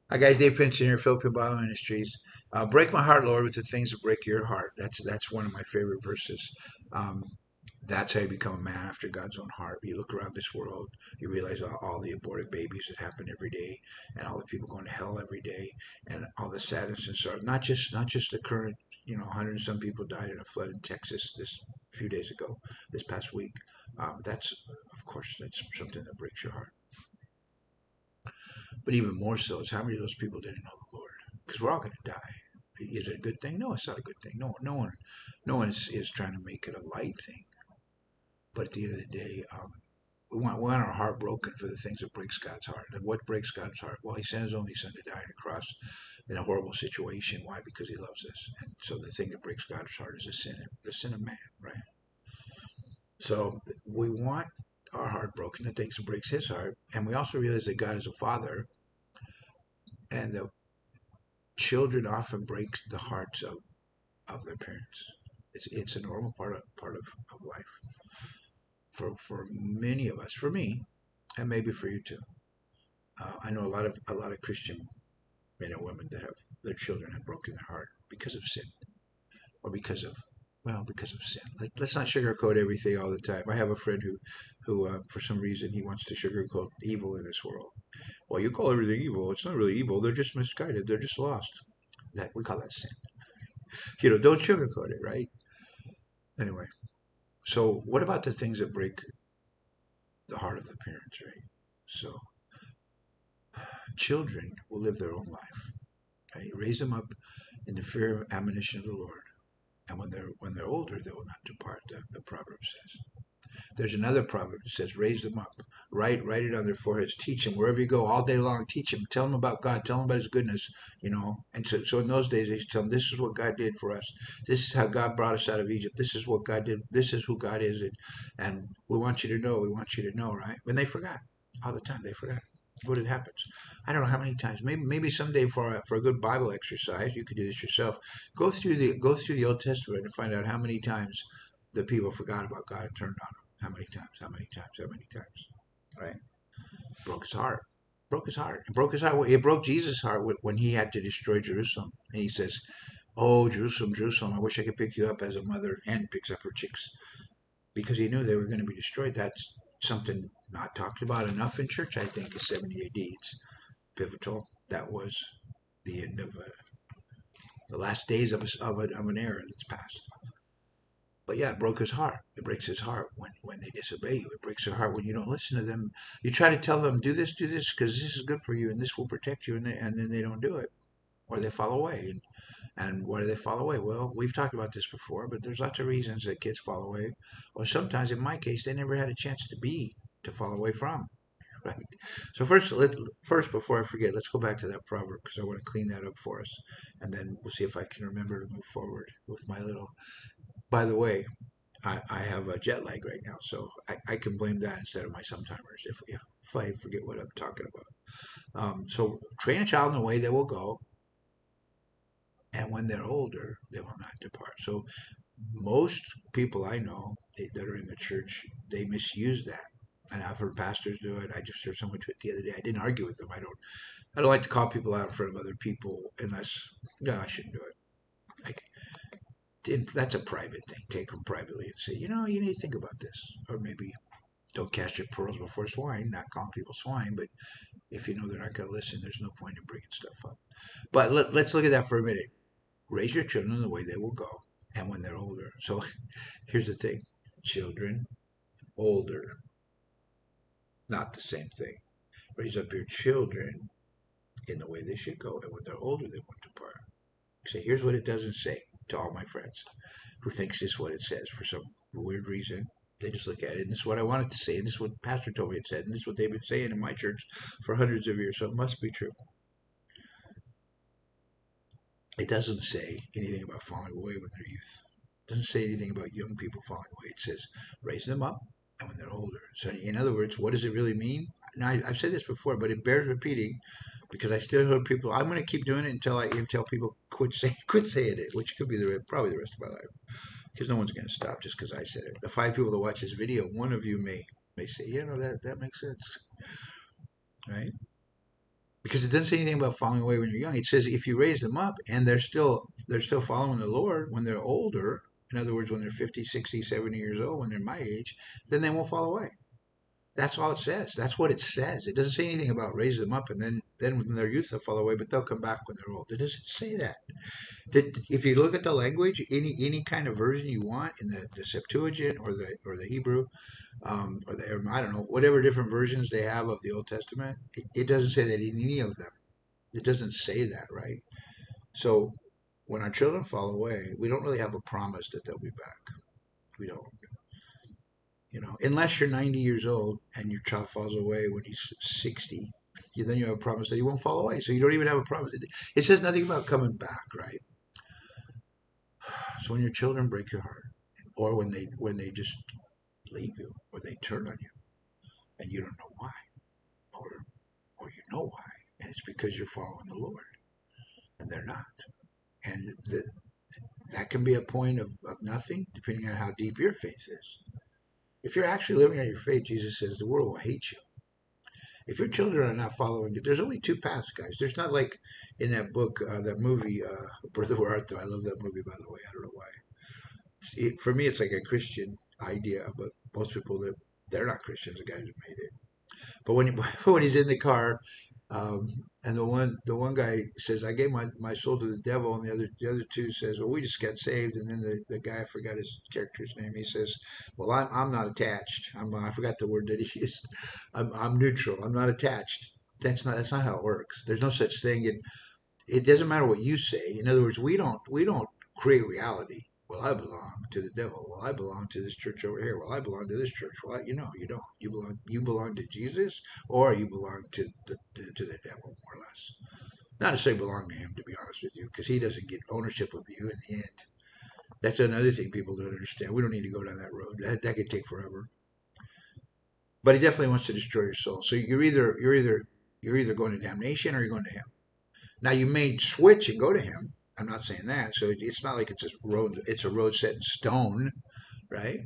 Hi guys, Dave Pinson here, Philippine Bible Ministries. Break my heart, Lord, with the things that break your heart. That's one of my favorite verses. Um, that's how you become a man after God's own heart. You look around this world, you realize all the aborted babies that happen every day, and all the people going to hell every day, and all the sadness and sorrow. Not just the current, 100 and some people died in a flood in Texas this few days ago, this past week. That's, of course, that's something that breaks your heart. But even more so is how many of those people didn't know the Lord? Because we're all going to die. Is it a good thing? No, it's not a good thing. No one is trying to make it a light thing. But at the end of the day, we want our heart broken for the things that breaks God's heart. And what breaks God's heart? Well, He sent His only Son to die on a cross in a horrible situation. Why? Because He loves us. And so the thing that breaks God's heart is the sin of man, right? So we want our heart broken, the things that breaks His heart, and we also realize that God is a Father, and the children often break the hearts of their parents. It's a normal part of life for many of us. For me, and maybe for you too. I know a lot of Christian men and women that have their children have broken their heart because of sin or because of sin. Let's not sugarcoat everything all the time. I have a friend who for some reason he wants to sugarcoat evil in this world. Well, you call everything evil. It's not really evil. They're just misguided. They're just lost. That we call that sin. Don't sugarcoat it, right? Anyway, so what about the things that break the heart of the parents, right? So children will live their own life. Okay? Raise them up in the fear and admonition of the Lord, and when they're older, they will not depart. The proverb says. There's another proverb that says, "Raise them up, write it on their foreheads, teach them wherever you go, all day long. Teach them, tell them about God, tell them about His goodness, And so in those days, they used to tell them, this is what God did for us. This is how God brought us out of Egypt. This is what God did. This is who God is, and we want you to know. We want you to know, right? When they forgot all the time, they forgot. What had happened? I don't know how many times. Maybe someday for a good Bible exercise, you could do this yourself. Go through the Old Testament and find out how many times the people forgot about God and turned on Him. How many times? How many times? How many times? Right? Broke his heart. Broke his heart. It broke his heart. It broke Jesus' heart when He had to destroy Jerusalem. And He says, "Oh, Jerusalem, Jerusalem, I wish I could pick you up as a mother hen picks up her chicks," because He knew they were going to be destroyed. That's something not talked about enough in church. I think is 70 A.D. It's pivotal. That was the end of the last days of an era that's passed. But yeah, it broke his heart. It breaks his heart when they disobey you. It breaks their heart when you don't listen to them. You try to tell them, do this, because this is good for you and this will protect you, and then they don't do it, or they fall away. And why do they fall away? Well, we've talked about this before, but there's lots of reasons that kids fall away. Or sometimes, in my case, they never had a chance to fall away from. Right. So first before I forget, let's go back to that proverb because I want to clean that up for us, and then we'll see if I can remember to move forward with my little. By the way, I have a jet lag right now, so I can blame that instead of my sometimers if I forget what I'm talking about. So train a child in the way they will go, and when they're older, they will not depart. So most people I know that are in the church, they misuse that. And I've heard pastors do it. I just heard someone do it the other day. I didn't argue with them. I don't like to call people out in front of other people unless no, I shouldn't do it. Like that's a private thing. Take them privately and say, you need to think about this, or maybe don't cast your pearls before swine. Not calling people swine, but if you know they're not going to listen, there's no point in bringing stuff up. But let's look at that for a minute. Raise your children the way they will go, and when they're older. So here's the thing: children, older, not the same thing. Raise up your children in the way they should go, and when they're older, they won't depart. So here's what it doesn't say to all my friends who thinks this is what it says for some weird reason. They just look at it, and this is what I wanted to say, and this is what Pastor told me it said, and this is what they've been saying in my church for hundreds of years, so it must be true. It doesn't say anything about falling away when they're youth. It doesn't say anything about young people falling away. It says raise them up, and when they're older. So in other words, what does it really mean? Now I've said this before, but it bears repeating because I still hear people. I'm going to keep doing it until people quit saying it, which could be probably the rest of my life, because no one's going to stop just because I said it. The 5 people that watch this video, one of you may say, that makes sense, right? because it doesn't say anything about falling away when you're young. It says if you raise them up and they're still following the Lord when they're older, in other words, when they're 50, 60, 70 years old, when they're my age, then they won't fall away. That's all it says. That's what it says. It doesn't say anything about raise them up and then when they're youth they'll fall away, but they'll come back when they're old. It doesn't say that. If you look at the language, any kind of version you want in the Septuagint or the Hebrew, or the I don't know whatever different versions they have of the Old Testament, it doesn't say that in any of them. It doesn't say that, right? So when our children fall away, we don't really have a promise that they'll be back. We don't. Unless you're 90 years old and your child falls away when he's 60, then you have a promise that he won't fall away. So you don't even have a promise. It says nothing about coming back, right? So when your children break your heart, or when they just leave you, or they turn on you, and you don't know why, or or you know why, and it's because you're following the Lord, and they're not, and that can be a point of nothing, depending on how deep your faith is. If you're actually living out your faith, Jesus says the world will hate you. If your children are not following you, there's only two paths, guys. There's not like in that book, that movie, Birth of Art. I love that movie, by the way. I don't know why. For me, it's like a Christian idea, but most people that they're not Christians, the guys who made it. But when when he's in the car, and the one guy says, "I gave my soul to the devil," and the other two says, "Well, we just got saved." And then the guy, I forgot his character's name. He says, "Well, I'm not attached. I forgot the word that he used. I'm neutral. I'm not attached." That's not how it works. There's no such thing. It doesn't matter what you say. In other words, we don't create reality. Well, I belong to the devil. Well, I belong to this church over here. Well, I belong to this church. Well, you don't. You belong to Jesus, or you belong to the devil, more or less. Not to say belong to him, to be honest with you, because he doesn't get ownership of you in the end. That's another thing people don't understand. We don't need to go down that road. That could take forever. But he definitely wants to destroy your soul. So you're either going to damnation or you're going to hell. Now you may switch and go to him. I'm not saying that. So it's not like it's a road set in stone, right?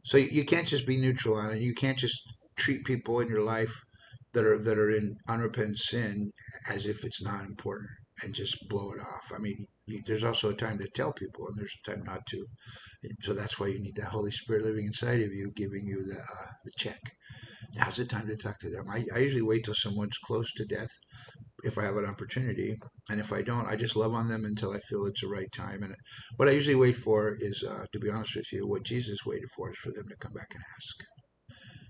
So you can't just be neutral on it. You can't just treat people in your life that are in unrepentant sin as if it's not important and just blow it off. I mean, there's also a time to tell people, and there's a time not to. So that's why you need that Holy Spirit living inside of you, giving you the check. Now's the time to talk to them. I usually wait till someone's close to death if I have an opportunity. And if I don't, I just love on them until I feel it's the right time. And what I usually wait for is, to be honest with you, what Jesus waited for is for them to come back and ask.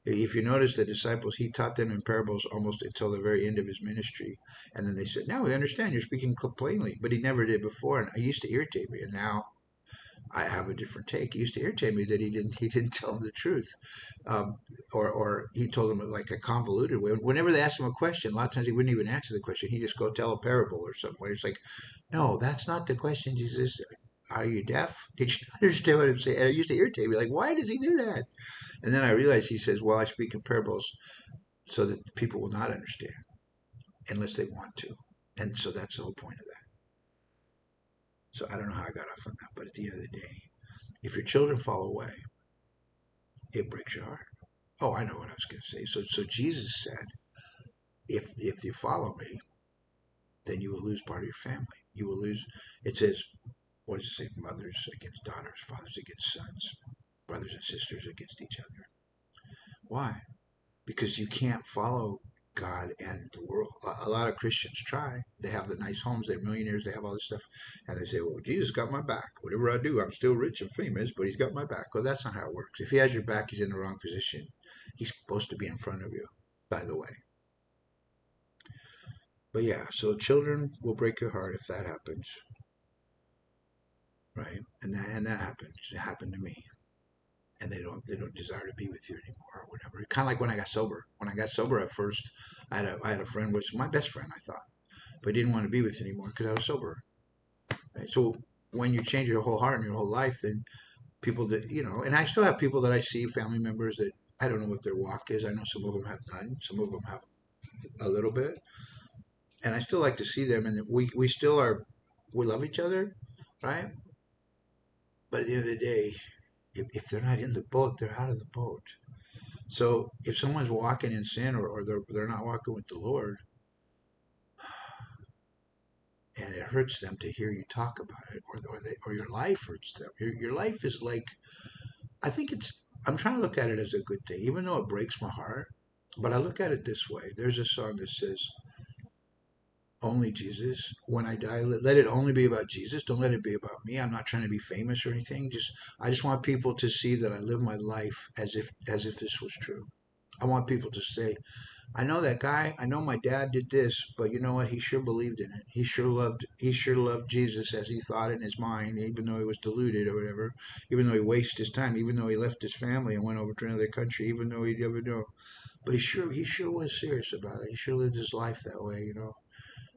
If you notice the disciples, he taught them in parables almost until the very end of his ministry. And then they said, "Now we understand, you're speaking plainly." But he never did before. And it used to irritate me. And now I have a different take. It used to irritate me that he didn't tell them the truth, um, or he told them like a convoluted way. Whenever they asked him a question, a lot of times he wouldn't even answer the question. He'd just go tell a parable or something. It's like, no, that's not the question, Jesus. Are you deaf? Did you understand what I'm saying? And it used to irritate me. Like, why does he do that? And then I realized he says, "Well, I speak in parables so that people will not understand unless they want to." And so that's the whole point of that. So I don't know how I got off on that, but at the end of the day, if your children fall away, it breaks your heart. Oh, I know what I was going to say. So Jesus said, if you follow me, then you will lose part of your family. You will lose. It says, what does it say? Mothers against daughters, fathers against sons, brothers and sisters against each other. Why? Because you can't follow God and the world. A lot of Christians try. They have the nice homes. They're millionaires. They have all this stuff, and they say, "Well, Jesus got my back. Whatever I do, I'm still rich and famous, but He's got my back." Well, that's not how it works. If He has your back, He's in the wrong position. He's supposed to be in front of you. By the way, but yeah. So children will break your heart if that happens, right? And that happens. It happened to me. And they don't desire to be with you anymore or whatever. Kind of like when I got sober. When I got sober at first, I had a friend, was my best friend, I thought, but he didn't want to be with me anymore because I was sober. Right? So when you change your whole heart and your whole life, then people that and I still have people that I see, family members that I don't know what their walk is. I know some of them have none, some of them have a little bit, and I still like to see them, and we still are, we love each other, right? But at the end of the day, if they're not in the boat, they're out of the boat. So if someone's walking in sin, or they're not walking with the Lord, and it hurts them to hear you talk about it, or your life hurts them. Your life is like, I think it's. I'm trying to look at it as a good thing, even though it breaks my heart. But I look at it this way. There's a song that says, "Only Jesus. When I die, let it only be about Jesus. Don't let it be about me. I'm not trying to be famous or anything. I just want people to see that I live my life as if this was true. I want people to say, I know that guy. I know my dad did this, but you know what? He sure believed in it. He sure loved Jesus as he thought in his mind, even though he was deluded or whatever. Even though he wasted his time, even though he left his family and went over to another country, even though he never knew. But he sure was serious about it. He sure lived his life that way.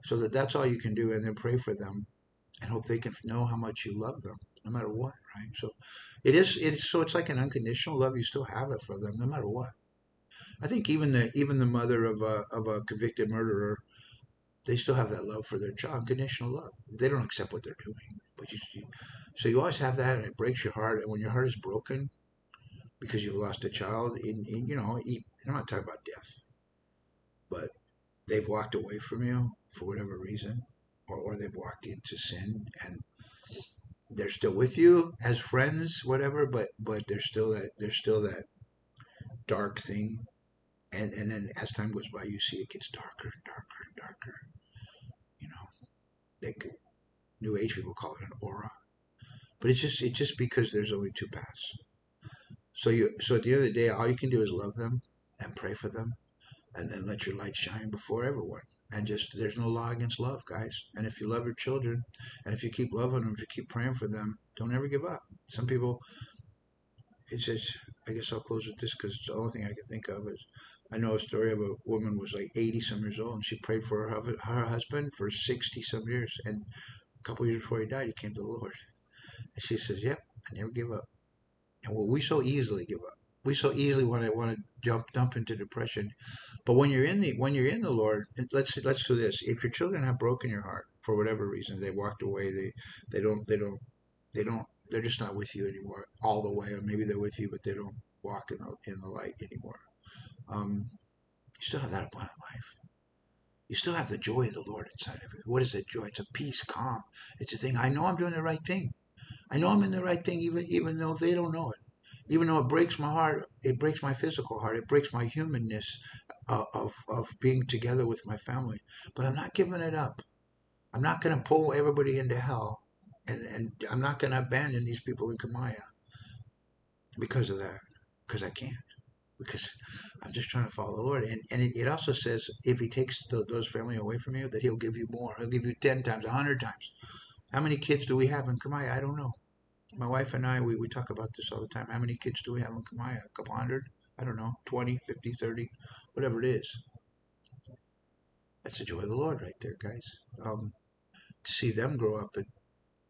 So that's all you can do, and then pray for them and hope they can know how much you love them, no matter what, right? So it's like an unconditional love. You still have it for them, no matter what. I think even the mother of a convicted murderer, they still have that love for their child, unconditional love. They don't accept what they're doing, but so you always have that, and it breaks your heart. And when your heart is broken because you've lost a child, I'm not talking about death, but they've walked away from you for whatever reason, or they've walked into sin, and they're still with you as friends, whatever, but there's still that dark thing. And then as time goes by, you see it gets darker and darker and darker. You know, they could, New Age people call it an aura, but it's just because there's only two paths. So at the end of the day, all you can do is love them and pray for them, and then let your light shine before everyone. And just there's no law against love, guys. And if you love your children, and if you keep loving them, if you keep praying for them, don't ever give up. Some people, it's just, I guess I'll close with this because it's the only thing I can think of is, I know a story of a woman was like 80 some years old, and she prayed for her husband for 60 some years, and a couple years before he died, he came to the Lord. And she says, "Yep, I never give up." And well, we so easily give up. We so easily want to dump into depression. But when you're in the Lord, let's do this. If your children have broken your heart for whatever reason, they walked away, they don't they're just not with you anymore all the way, or maybe they're with you but they don't walk in the light anymore. You still have that abundant life. You still have the joy of the Lord inside of you. What is that joy? It's a peace, calm. It's a thing. I know I'm doing the right thing. I know I'm in the right thing, even though they don't know it. Even though it breaks my heart, it breaks my physical heart, it breaks my humanness of being together with my family. But I'm not giving it up. I'm not going to pull everybody into hell, and I'm not going to abandon these people in Kamaya because of that, because I can't. Because I'm just trying to follow the Lord. And it also says if He takes those family away from you, that He'll give you more. He'll give you 10 times, 100 times. How many kids do we have in Kamaya? I don't know. My wife and I, we talk about this all the time. How many kids do we have in Kamaya? A couple hundred? I don't know. 20, 50, 30, whatever it is. That's the joy of the Lord right there, guys. To see them grow up and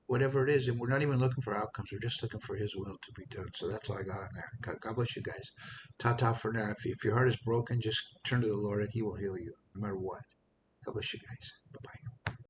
whatever it is. And we're not even looking for outcomes. We're just looking for His will to be done. So that's all I got on that. God bless you guys. Ta ta for now. If your heart is broken, just turn to the Lord and He will heal you no matter what. God bless you guys. Bye bye.